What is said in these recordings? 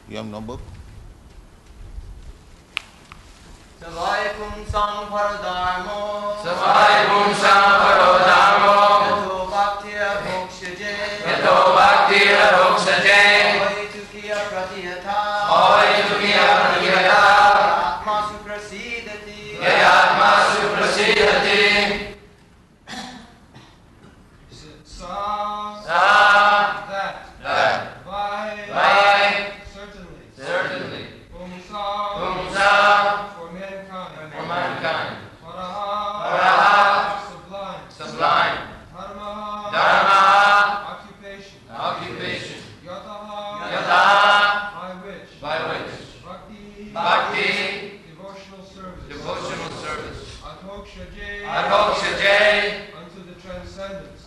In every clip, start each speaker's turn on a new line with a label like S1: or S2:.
S1: You have no book?
S2: Savai pumsam parodharmo.
S3: Savai pumsam parodharmo.
S2: Yato bhaktira bhokshaje.
S3: Yato bhaktira bhokshaje.
S2: Oitukiya pratihata.
S3: Oitukiya pratihata.
S2: Atma suprasidati.
S3: Yayatma suprasidati.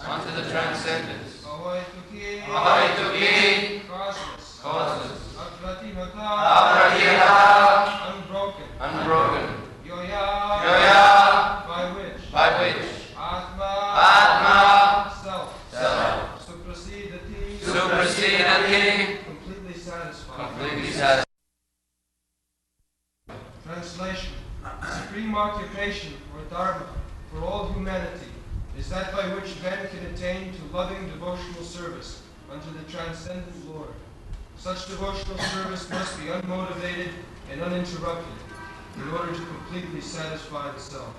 S3: Unto the transcendence. Ahoituki. Causeless. Apratihata. Unbroken. Yoya. By which. Atma. Self. Suprasidati.
S2: Completely satisfied. Translation. Supreme occupation or dharma for all humanity is that by which men can attain to loving devotional service unto the transcendent Lord. Such devotional service must be unmotivated and uninterrupted in order to completely satisfy the self.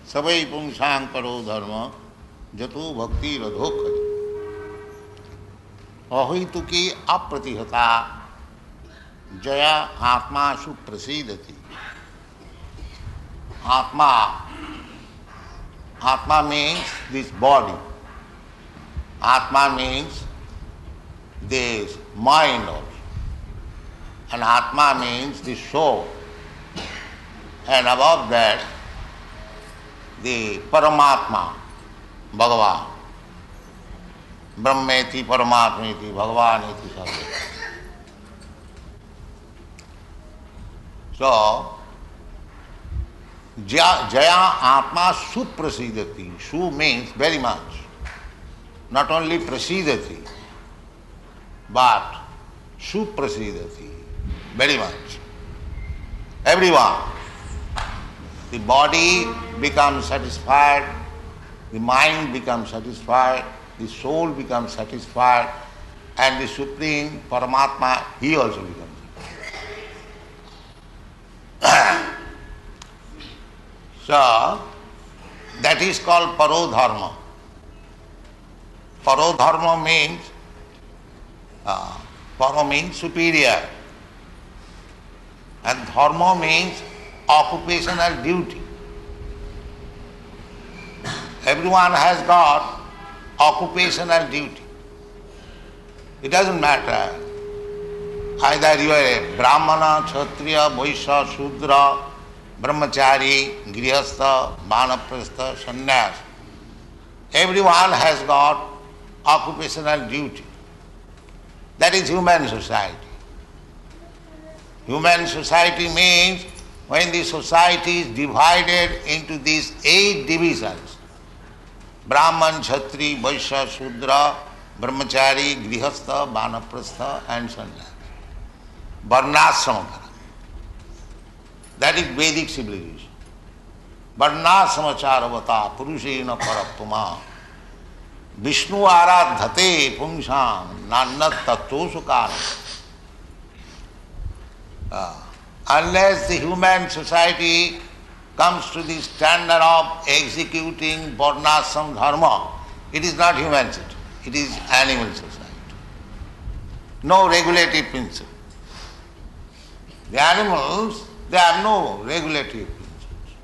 S1: Savai pumsang paro dharma jato bhakti radhokha ahoituki apratihata jaya atma suprasidati. Atma means this body. Atma means this mind also. And Atma means the soul. And above that, the Paramatma, Bhagavan. Brahmeti, Paramatmeti, Bhagavaneti, Sarveti. So, Jaya Atma Suprasidati. Su means very much. Not only Prasidati, but Suprasidati. Very much. Everyone. The body becomes satisfied, the mind becomes satisfied, the soul becomes satisfied, and the Supreme Paramatma, he also becomes satisfied. So, that is called parodharma. Parodharma means, para means superior, and dharma means occupational duty. Everyone has got occupational duty. It doesn't matter. Either you are a Brahmana, Kshatriya, Vaishya, Shudra, Brahmachari, Grihastha, Vanaprastha, Sannyas. Everyone has got occupational duty. That is human society. Human society means when the society is divided into these 8 divisions, Brahman, Kshatri, Vaishya, Shudra, Brahmachari, Grihastha, Vanaprastha and Sannyasi. Varnasrama. That is Vedic civilization. Varnasramacharavata purushena parappama Vishnu aradhate pumsam nannat tattvosu karam. Unless the human society comes to the standard of executing varnasram dharma, it is not human society, it is animal society. No regulative principle. The animals, they have no regulative principles.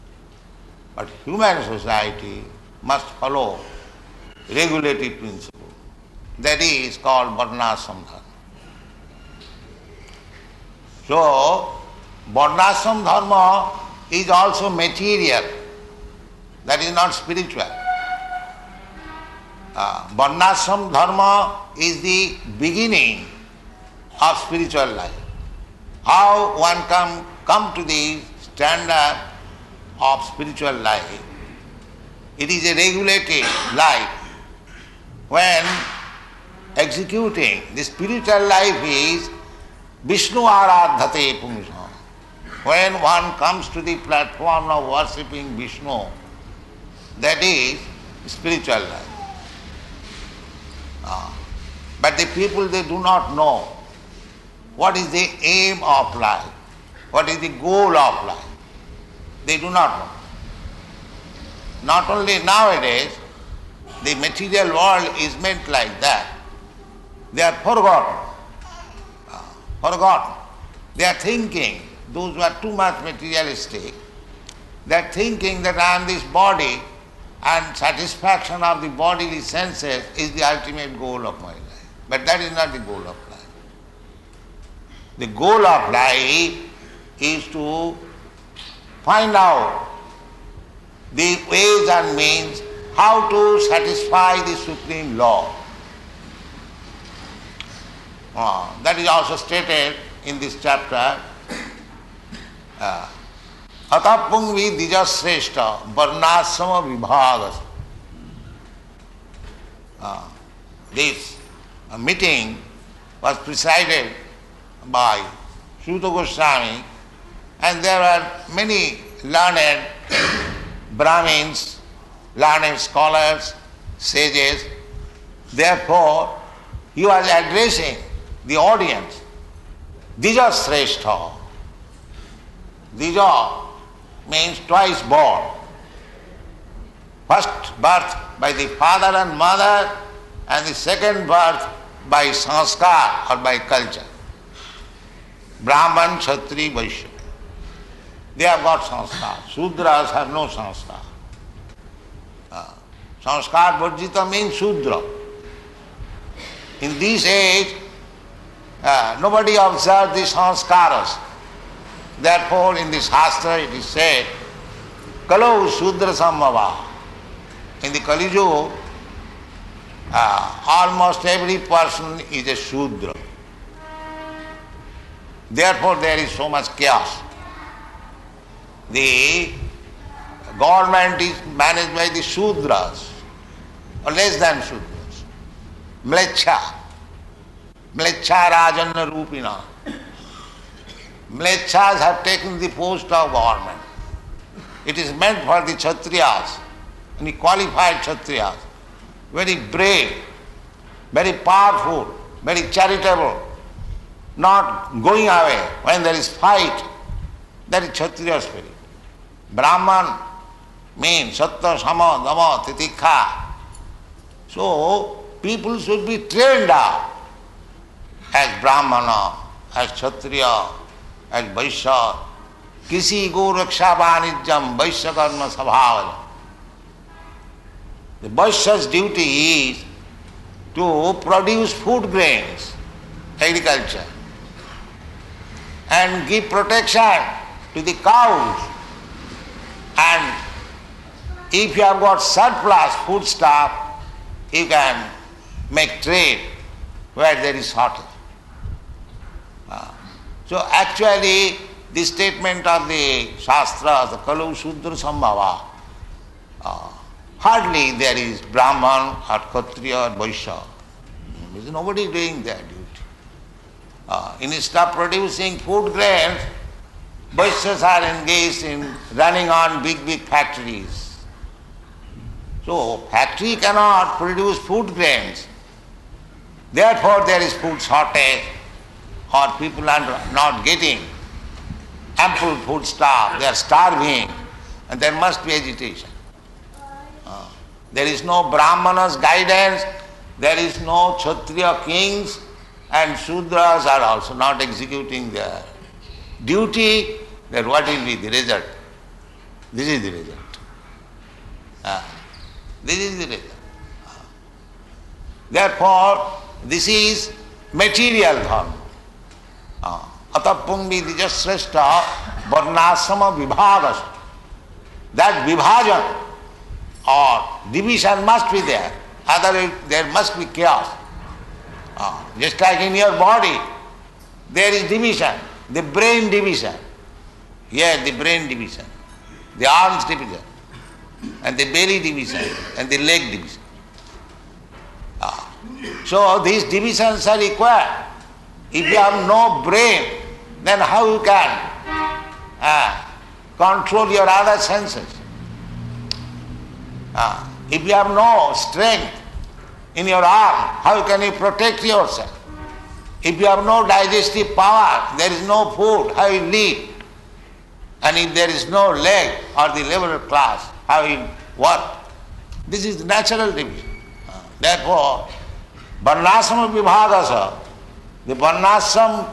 S1: But human society must follow regulative principle. That is called varnasram dharma. So, varnasram dharma is also material, that is not spiritual. Varnasram dharma is the beginning of spiritual life. How one can come to the standard of spiritual life? It is a regulated life. When executing the spiritual life is Vishnu aradhate pumsam. When one comes to the platform of worshipping Vishnu, that is spiritual life. But the people, they do not know what is the aim of life, what is the goal of life. They do not know. Not only nowadays, the material world is meant like that. They are forgotten. They are thinking, those who are too much materialistic, they are thinking that I am this body and satisfaction of the bodily senses is the ultimate goal of my life. But that is not the goal of life. The goal of life is to find out the ways and means how to satisfy the supreme law. That is also stated in this chapter. Atapungvi dijasreshta varnasrama vibhagas. This meeting was presided by Suta Goswami, and there were many learned Brahmins, learned scholars, sages. Therefore, he was addressing the audience. Dija Sreshta. Dija means twice born. First birth by the father and mother, and the second birth by sanskar or by culture. Brahman, Kshatri, Vaishya. They have got sanskar. Shudras have no sanskar. Sanskar Varjita means Shudra. In this age, nobody observes the sanskaras. Therefore, in this Shastra it is said, Kalau Shudra Samava. In the Kali Yuga, almost every person is a Shudra. Therefore, there is so much chaos. The government is managed by the Shudras, or less than Shudras. Mlecha Rajanna Rupina. Mlechas have taken the post of government. It is meant for the Kshatriyas, and qualified Kshatriyas, very brave, very powerful, very charitable, not going away when there is fight. That is Kshatriya spirit. Brahman means Sattva, Sama, Dama, Titikha. So, people should be trained up as Brahmana, as Kshatriya, as Vaishya. Kisi go raksha vanijjam Vaishya karma sabhavaya. The Vaishya's duty is to produce food grains, agriculture, and give protection to the cows. And if you have got surplus food stuff, you can make trade where there is shortage. So actually, the statement of the Shastras, the Kalu Shudra Sambhava, hardly there is Brahman or Kshatriya or Vaishya. There is nobody doing their duty. Instead of producing food grains, Vaishyas are engaged in running on big, big factories. So, factory cannot produce food grains. Therefore, there is food shortage, or people are not getting ample food stuff, they are starving, and there must be agitation. There is no Brahmanas guidance, there is no Kshatriya kings, and Shudras are also not executing their duty, then what will be the result? This is the result. This is the result. Therefore, this is material dharma. Atapungvi dijasreshta varnasama vibhagas. That vibhajan or division must be there. Otherwise, there must be chaos. Just like in your body, there is division, the brain division. Here, the brain division, the arms division, and the belly division, and the leg division. So these divisions are required. If you have no brain, then how you can control your other senses? If you have no strength in your arm, how can you protect yourself? If you have no digestive power, there is no food, how you live? And if there is no leg or the level class, how you work? This is natural division. Therefore, varnasama vibhagasa, the varnasam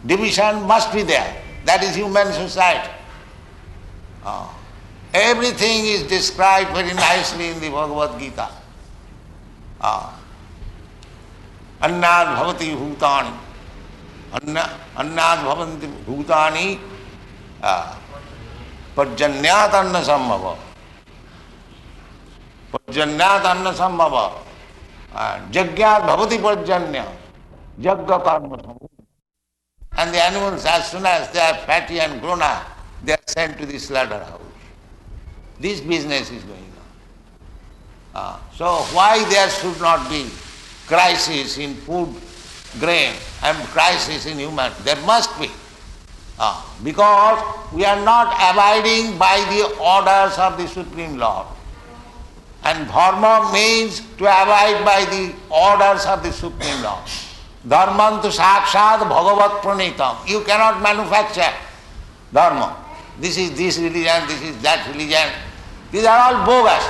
S1: division must be there. That is human society. Everything is described very nicely in the Bhagavad Gita. Annad bhavati bhutani. Annad bhavanti bhutani parjanyat anna sambhava. Parjanyat anna sambhava. Jagyat bhavati parjanya. Jagga karma sambhava. And the animals, as soon as they are fatty and grown up, they are sent to the slaughterhouse. This business is going on. So why there should not be crisis in food, grain, and crisis in human? There must be. Because we are not abiding by the orders of the Supreme Lord. And dharma means to abide by the orders of the Supreme Lord. Dharmantu sakshat bhagavat pranitam. You cannot manufacture dharma. This is this religion, this is that religion. These are all bogus.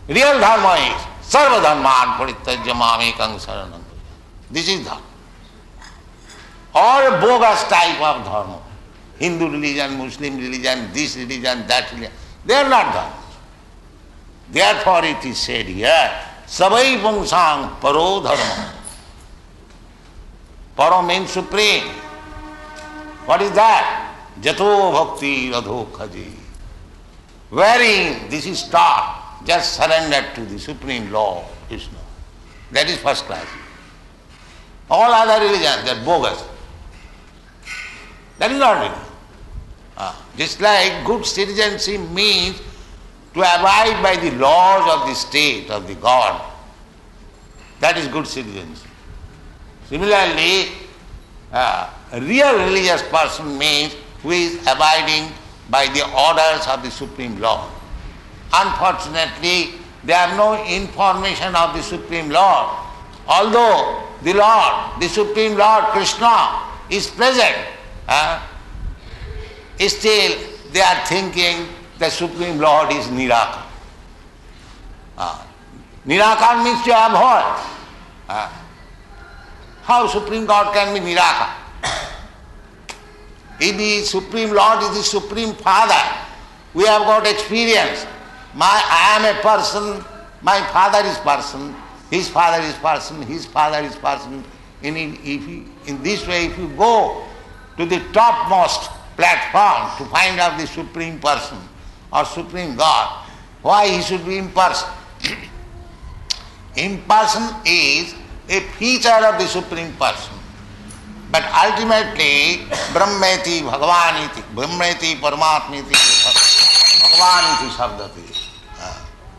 S1: Real dharma is sarva dharman parityajya mamekam saranam. This is dharma. All bogus type of dharma. Hindu religion, Muslim religion, this religion, that religion. They are not dharma. Therefore it is said here, savai pungsang paro dharma. Paro means supreme. What is that? Jato bhakti radho khaji. Wherein this is taught, just surrender to the Supreme Law, Kṛṣṇa. That is first class. All other religions, they are bogus. That is not religion. Just like good citizenship means to abide by the laws of the state, of the God. That is good citizenship. Similarly, a real religious person means who is abiding by the orders of the Supreme Lord. Unfortunately, they have no information of the Supreme Lord. Although the Lord, the Supreme Lord Kṛṣṇa is present, still they are thinking the Supreme Lord is Nirakar. Nirakar means to abhor. How Supreme God can be Nirakar? If the Supreme Lord is the Supreme Father, we have got experience. I am a person, my father is person, his father is person, his father is person. In this way, if you go to the topmost platform to find out the Supreme Person or Supreme God, why he should be impersonal? Impersonal is a feature of the Supreme Person. But ultimately, Brahmeti Bhagavaniti, Brahmeti Paramatmiti Bhagavaniti Sabdati.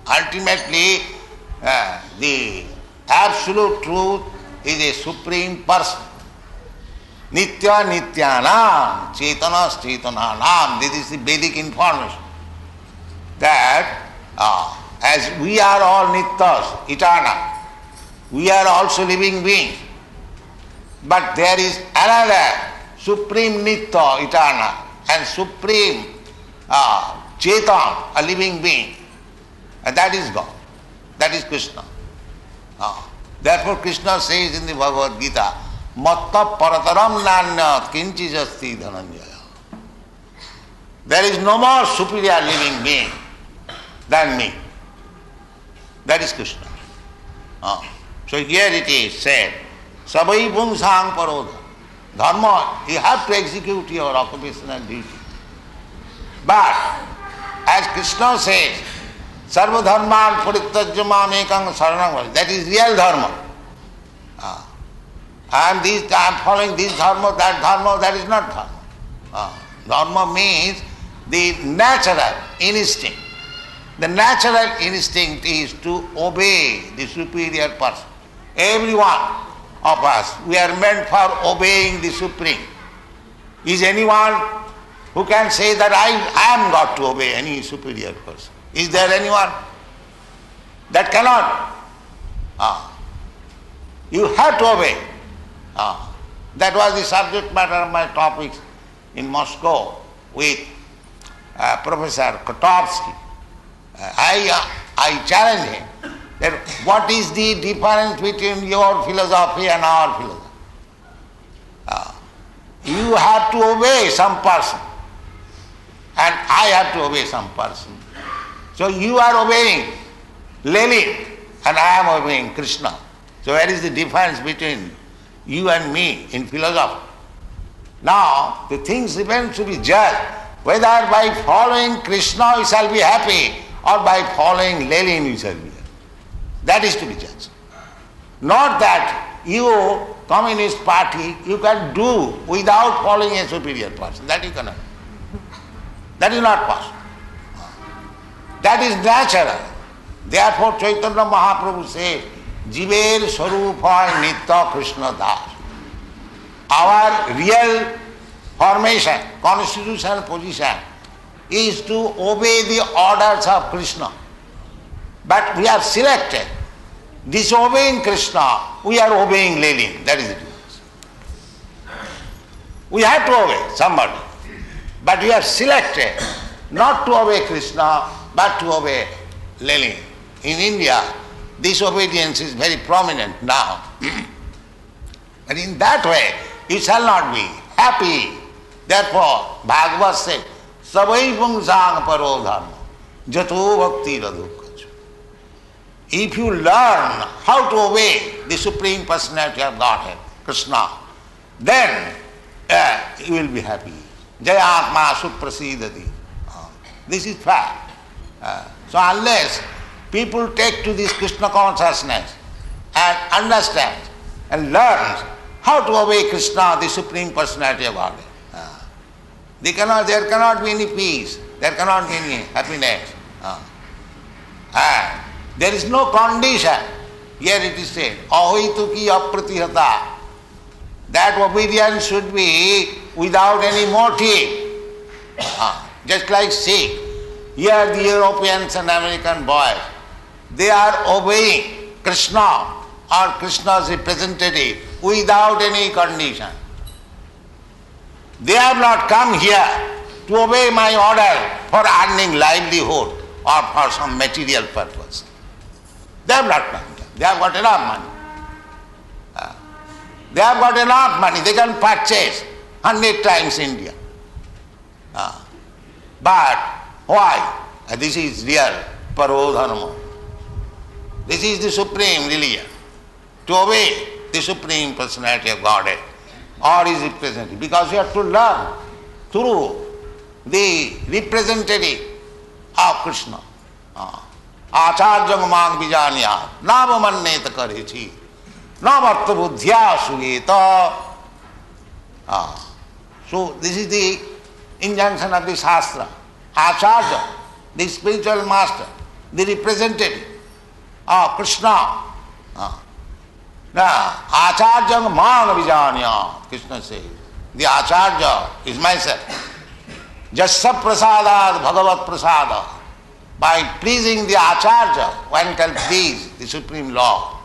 S1: Ultimately, the absolute truth is a supreme person. Nitya Nityanam, Chaitanas Chaitananam. This is the Vedic information. That as we are all Nityas, eternal, we are also living beings. But there is another supreme Nitya, eternal, and supreme Chaitan, a living being. And that is God. That is Kṛṣṇa. Therefore Kṛṣṇa says in the Bhagavad Gita, Matta parataram nanyat kinchijasti dhananjaya. There is no more superior living being than me. That is Kṛṣṇa. So here it is said, Savai pungsang parodha. Dharma, you have to execute your occupational duty. But, as Kṛṣṇa says, Sarva dharman parityajya mamekam saranam. That is real dharma. I am following this dharma, that is not dharma. Dharma means the natural instinct. The natural instinct is to obey the superior person. Every one of us, we are meant for obeying the Supreme. Is anyone who can say that I am got to obey any superior person? Is there anyone? That cannot. You have to obey. That was the subject matter of my topics in Moscow with Professor Kotovsky. I challenge him that what is the difference between your philosophy and our philosophy? You have to obey some person and I have to obey some person. So you are obeying Lenin and I am obeying Kṛṣṇa. So where is the difference between you and me in philosophy? Now the things remain to be judged whether by following Kṛṣṇa you shall be happy or by following Lenin you shall be happy. That is to be judged. Not that you, Communist Party, you can do without following a superior person. That you cannot. That is not possible. That is natural. Therefore Chaitanya Mahaprabhu says, Jiver Sarupa Nitya Kṛṣṇa Das. Our real formation, constitutional position is to obey the orders of Kṛṣṇa. But we are selected. Disobeying Kṛṣṇa, we are obeying Lenin. That is the difference. We have to obey somebody. But we are selected not to obey Kṛṣṇa, but to obey Lenin. In India, disobedience is very prominent now. But in that way, you shall not be happy. Therefore, Bhagavad said, Savai pungsang paro dharma, jato bhakti radhu kuch. If you learn how to obey the Supreme Personality of Godhead, Kṛṣṇa, then you will be happy. Jayatma suprasidati. This is fact. So unless people take to this Kṛṣṇa consciousness and understand and learn how to obey Kṛṣṇa, the Supreme Personality of Godhead, there cannot be any peace, there cannot be any happiness. And there is no condition. Here it is said, ahoituki apratihata. That obedience should be without any motive. Just like Sikh. Here the Europeans and American boys, they are obeying Kṛṣṇa or Kṛṣṇa's representative without any condition. They have not come here to obey my order for earning livelihood or for some material purpose. They have not come here. They have got enough money. They have got enough money. They can purchase 100 times India. But why? This is real parodharma. This is the supreme religion. To obey the Supreme Personality of Godhead or His representative. Because you have to learn through the representative of Kṛṣṇa. Acharjang mang vijanyat navamanneta karechi navarta buddhya suyeta. So this is the injunction of the Shastra. Acharya, the spiritual master, the representative of Kṛṣṇa. Now, Acharya man vijanya, Krishna says. The Acharya is myself. Jasya prasadad bhagavat prasada. By pleasing the Acharya, one can please the Supreme Lord.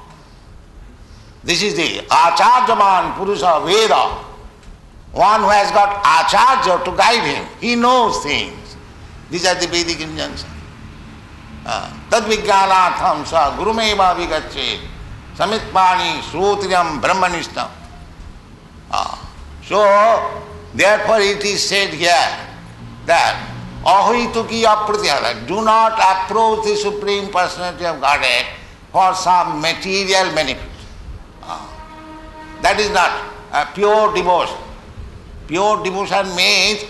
S1: This is the Acharyaman Purusha Veda. One who has got Acharya to guide him. He knows things. These are the Vedic injunctions. Tad vijnanatham sa gurumeva vigacche samitpani srotriyam brahmanishtam. So, therefore it is said here that ahituki apratihara, do not approach the Supreme Personality of Godhead for some material benefit. That is not pure devotion. Pure devotion means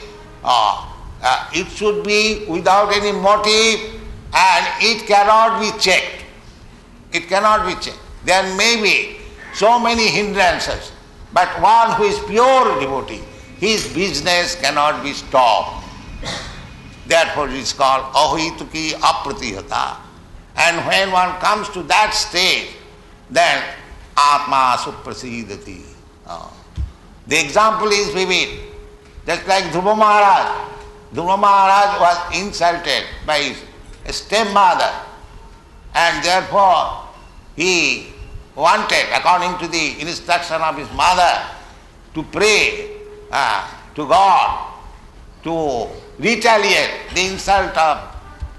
S1: it should be without any motive and it cannot be checked. It cannot be checked. There may be so many hindrances, but one who is pure devotee, his business cannot be stopped. Therefore it is called ahituki apratihata. And when one comes to that stage, then Atma suprasidati. The example is vivid. Just like Dhruva Maharaj. Dhruva Maharaj was insulted by his stepmother, and therefore he wanted, according to the instruction of his mother, to pray to God to retaliate the insult of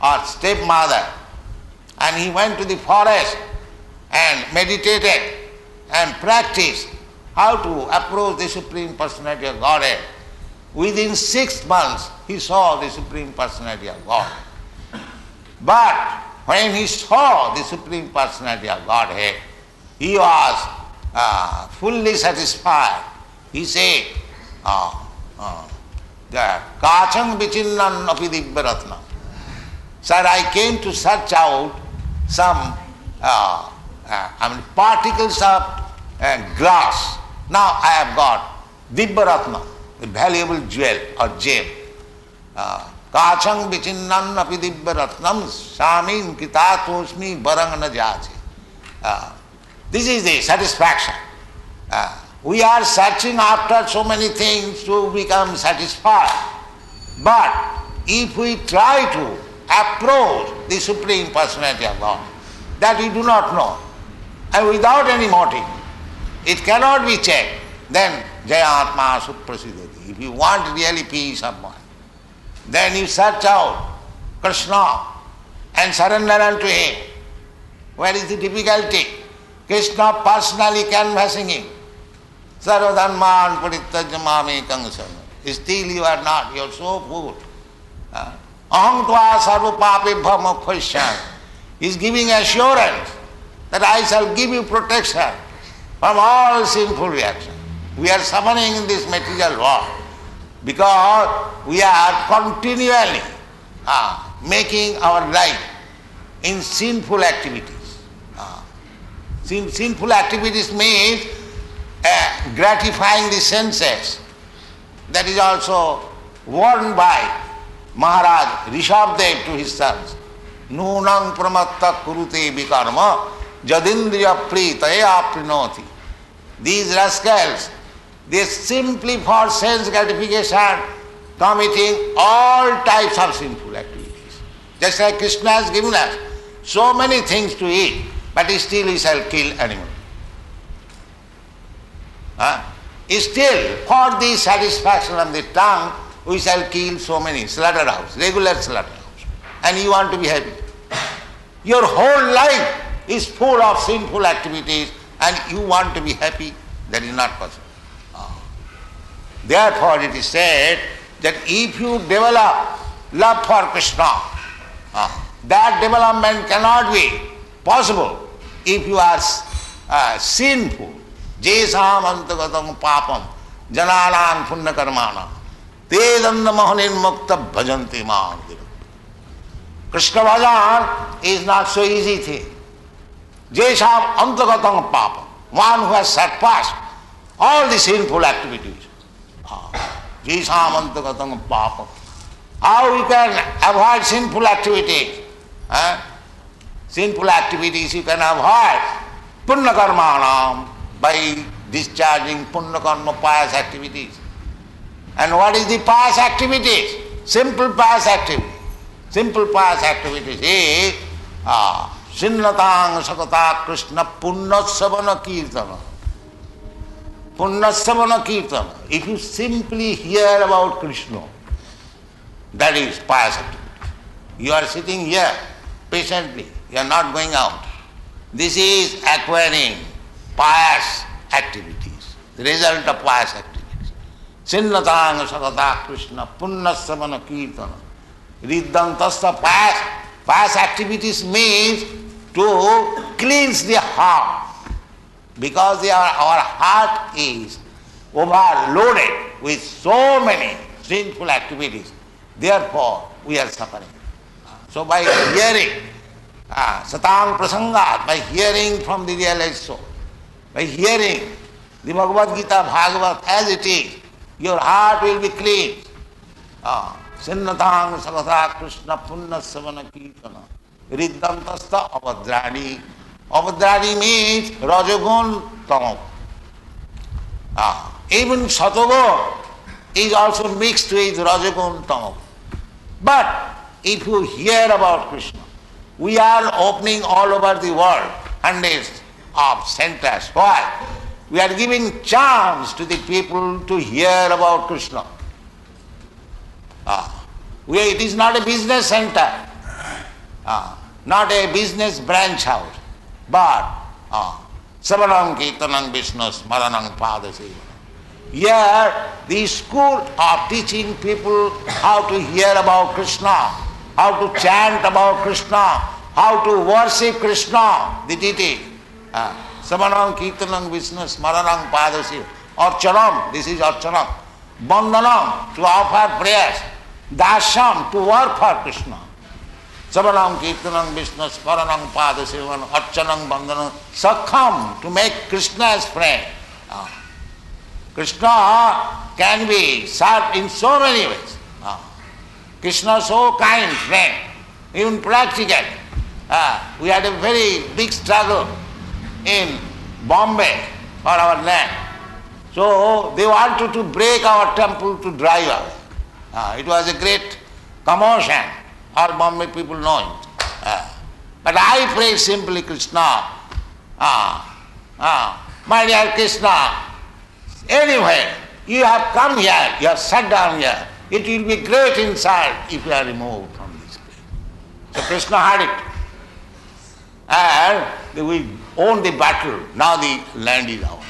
S1: our stepmother. And he went to the forest and meditated and practiced how to approach the Supreme Personality of Godhead. Within 6 months, he saw the Supreme Personality of God. But when he saw the Supreme Personality of Godhead, he was fully satisfied. He said, Kachang vichinnan api divyaratna. Sir, I came to search out some particles of glass. Now I have got divyaratna, a valuable jewel or gem. Kachang vichinnan api divyaratnam samin kitatosmi barang na jati. This is the satisfaction. We are searching after so many things to become satisfied. But if we try to approach the Supreme Personality of God, that we do not know, and without any motive, it cannot be checked, then Jayatma Suprasidati. If you want really peace of mind, then you search out Kṛṣṇa and surrender unto him. Where is the difficulty? Kṛṣṇa personally canvassing him. Sarvadharman parittajya mamekam saranam. Still you are not, you are so poor. Aham tva sarva papebhya mokshasyami. He is giving assurance that I shall give you protection from all sinful reactions. We are suffering in this material world because we are continually making our life in sinful activities. Sinful activities means gratifying the senses. That is also warned by Maharaj Rishabdev to his sons. Nunang pramatta kurute vikarma jadindriya pritaya prinoti. These rascals, they simply for sense gratification committing all types of sinful activities. Just like Kṛṣṇa has given us so many things to eat, but still he shall kill animals. Still, for the satisfaction of the tongue, we shall kill so many slaughterhouse, regular slaughterhouse. And you want to be happy. Your whole life is full of sinful activities and you want to be happy. That is not possible. Therefore it is said that if you develop love for Kṛṣṇa, that development cannot be possible if you are sinful. Jesam antagatam papam jananan punna karmana tedanna mahanin mukta bhajanti man. Kṛṣṇa bhajan is not so easy thing. Jesam antagatam papam, one who has surpassed all the sinful activities. Jisamantagatam papa. How you can avoid sinful activities? Sinful activities you can avoid. Punna karmanam, by discharging punna karma pious activities. And what is the pious activities? Simple pious activities. Simple pious activities is Srinnatang Sakata Kṛṣṇa Punnasavana Kirtana. Punnasavana Kirtana. If you simply hear about Kṛṣṇa, that is pious activity. You are sitting here patiently, you are not going out. This is acquiring pious activities, the result of pious activities. Srinnatang Sakata Kṛṣṇa Punnasavana Kirtana. Riddhantasta pious activities means to cleanse the heart. Because our heart is overloaded with so many sinful activities, therefore we are suffering. So by hearing satang prasangat, by hearing from the realized soul, by hearing the Bhagavad Gita Bhagavat as it is, your heart will be cleansed. Srinnatang Sakata Kṛṣṇa Punnasavana Kirtana Riddhantasta Avadrani. Avadrani means Rajagun Tamok. Even Satogun is also mixed with Rajagun Tamok. But if you hear about Kṛṣṇa, we are opening all over the world hundreds of centers. Why? We are giving chance to the people to hear about Kṛṣṇa. It is not a business center, not a business branch house, but Savanam Kirtanam Vishnu Smaranam Padaseva. Here, the school of teaching people how to hear about Kṛṣṇa, how to chant about Kṛṣṇa, how to worship Kṛṣṇa, the deity. Savanam Kirtanam Vishnu Smaranam Padaseva. Archanam, this is Archanam. Bandhanam, to offer prayers. Dasham, to work for Kṛṣṇa. Savanam Kirtanam Vishnu Smaranam Padasevan Archanam Bandhanam Sakham, to make Kṛṣṇa as friend. Kṛṣṇa can be served in so many ways. Kṛṣṇa so kind friend, even practical. We had a very big struggle in Bombay for our land. So they wanted to break our temple to drive away. It was a great commotion. All Bombay people know it. But I pray simply Kṛṣṇa. My dear Kṛṣṇa, anywhere you have come here, you have sat down here, it will be great inside if you are removed from this place. So Kṛṣṇa had it. And we won the battle. Now the land is ours.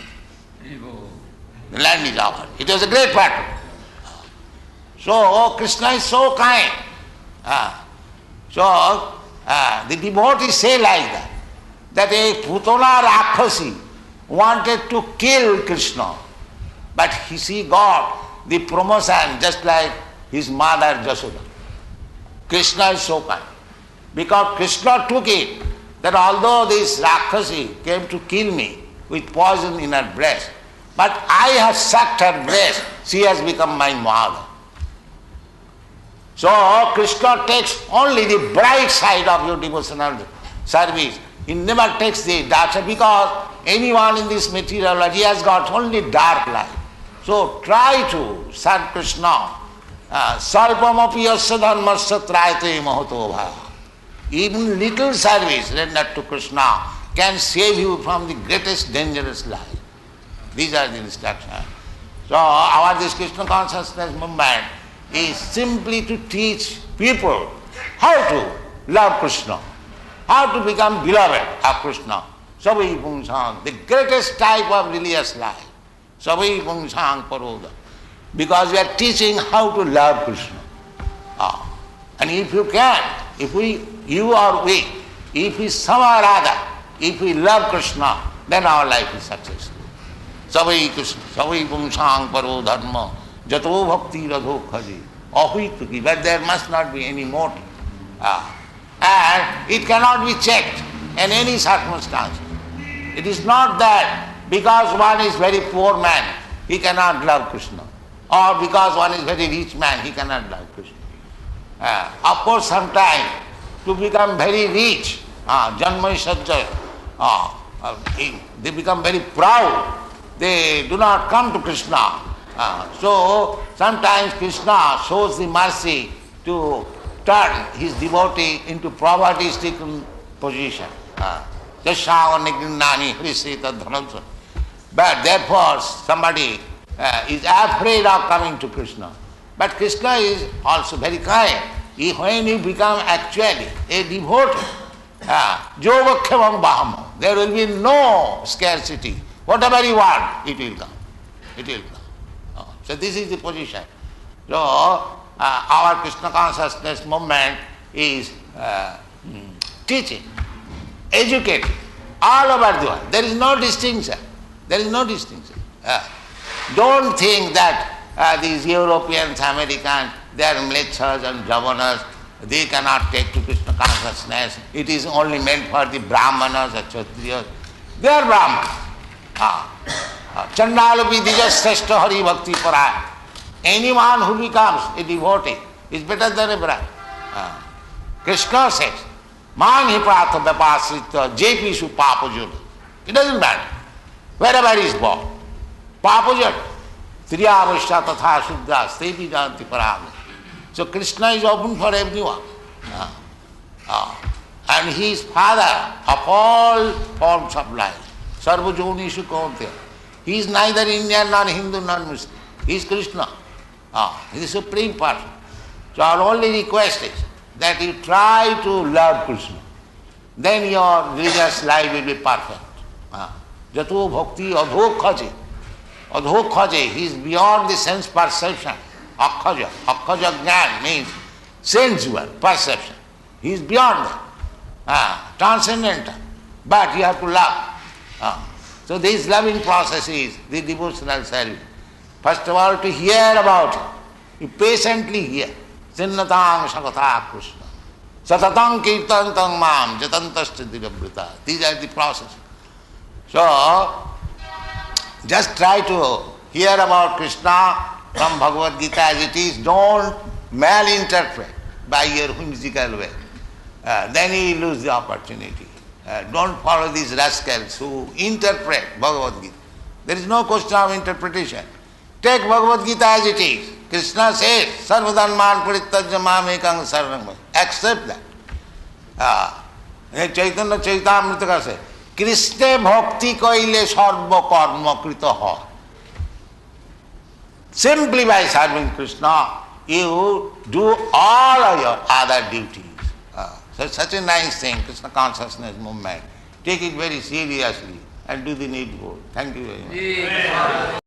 S1: The land is ours. It was a great battle. So Kṛṣṇa is so kind. So the devotees say like that a Putana Rakshasi wanted to kill Kṛṣṇa, but he got the promotion just like his mother Jasoda. Kṛṣṇa is so kind. Because Kṛṣṇa took it that although this Rakshasi came to kill me with poison in her breast, but I have sucked her breast, she has become my mother. So Kṛṣṇa takes only the bright side of your devotional service. He never takes the dark side, because anyone in this material life, he has got only dark life. So try to serve Kṛṣṇa. Salpamapi yasya dharmasya trayate mahato bhaya. Even little service rendered to Kṛṣṇa can save you from the greatest dangerous life. These are the instructions. So our this Kṛṣṇa consciousness movement is simply to teach people how to love Kṛṣṇa, how to become beloved of Kṛṣṇa. Savai pungsang, the greatest type of religious life. Savai pungsang paroda. Because we are teaching how to love Kṛṣṇa. And if you can, you or we, if we somehow or other, if we love Kṛṣṇa, then our life is successful. Savai pungsang paro dharma. Jato bhakti radho khaji. Ahituki, but there must not be any motive. And it cannot be checked in any circumstance. It is not that because one is very poor man, he cannot love Kṛṣṇa. or because one is very rich man, he cannot love Krishna. Of course, sometimes to become very rich, janmai sajjaya, they become very proud. They do not come to Krishna. So sometimes Krishna shows the mercy to turn his devotee into poverty-stricken position. But therefore somebody is afraid of coming to Krishna. But Krishna is also very kind. When you become actually a devotee, Jogakhyamam Baham, there will be no scarcity. Whatever you want, it will come. It will come. So this is the position. So our Krishna consciousness movement is teaching, educating all over the world. There is no distinction. There is no distinction. Don't think that these Europeans, Americans, they are mlechas and javanas, they cannot take to Krishna consciousness. It is only meant for the Brahmanas or Kshatriyas. They are Brahmanas. Chandalapi Dijashreshta Hari Bhakti Paraya. Anyone who becomes a devotee is better than a Brahman. Krishna says, Man hi pratha vyapasrita jepishu papajuna. It doesn't matter. Wherever he is born. Papajuna. Triyavashya tatha shuddha stepi janti parami. So Krishna is open for everyone. And he is father of all forms of life. Sarva jonishu kaunteya. He is neither Indian nor Hindu nor Muslim. He is Krishna. He is the supreme person. So our only request is that you try to love Krishna. Then your religious life will be perfect. Jato bhakti adhokhaje. Adhokhaje, he is beyond the sense perception. Akhaja. Akhaja jnana means sensual perception. He is beyond that. Transcendental. But you have to love. So this loving process is the devotional service. First of all, to hear about it. You patiently hear. Sinnatang sakatha Kṛṣṇa. Satatang kirtantang mam jatantascha dirabrita. These are the process. So, just try to hear about Krishna from Bhagavad Gita as it is. Don't malinterpret by your whimsical way. Then you lose the opportunity. Don't follow these rascals who interpret Bhagavad Gita. There is no question of interpretation. Take Bhagavad Gita as it is. Krishna says, Sarvadharman parityajya mamekam saranam. Accept that. Chaitanya Chaitamrita says, Krishna bhakti kaile sarva karma krita ha. Simply by serving Krishna, you do all of your other duties. So such a nice thing, Krishna consciousness movement. Take it very seriously and do the needful. Thank you very much.